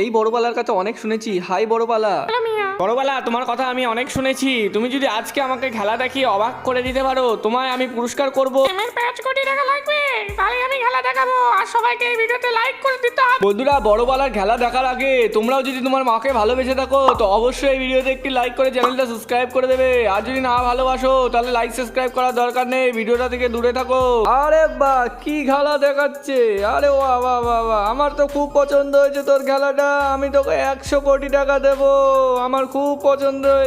এই বড়বালার কাছে অনেক শুনেছি। হাই বড়বালা। বড়বালা, তোমার কথা আমি অনেক শুনেছি। তুমি যদি আজকে আমাকে খেলা দেখিয়ে অবাক করে দিতে পারো, তোমায় আমি পুরস্কার করব। আমার 5 কোটি টাকা লাগবে, তাহলে আমি খেলা দেখাবো। আর সবাইকে এই ভিডিওতে লাইক করে দিতে হবে। বন্ধুরা, বড়বালার খেলা দেখার আগে তোমরাও যদি তোমার মাকে ভালোবেসে থাকো তো অবশ্যই এই ভিডিওতে একটি লাইক করে চ্যানেলটা সাবস্ক্রাইব করে দেবে। আর যদি না ভালোবাসো তাহলে লাইক সাবস্ক্রাইব করার দরকার নেই, ভিডিওটা থেকে দূরে থাকো। আরে বাহ, কি খেলা দেখাচ্ছে! আরে বাহ বাহ বাহ বাহ, আমার তো খুব পছন্দ হয়েছে তোর খেলাটা। আমি তোকে 100 কোটি টাকা দেবো, আমার খুব পছন্দ হয়েছে।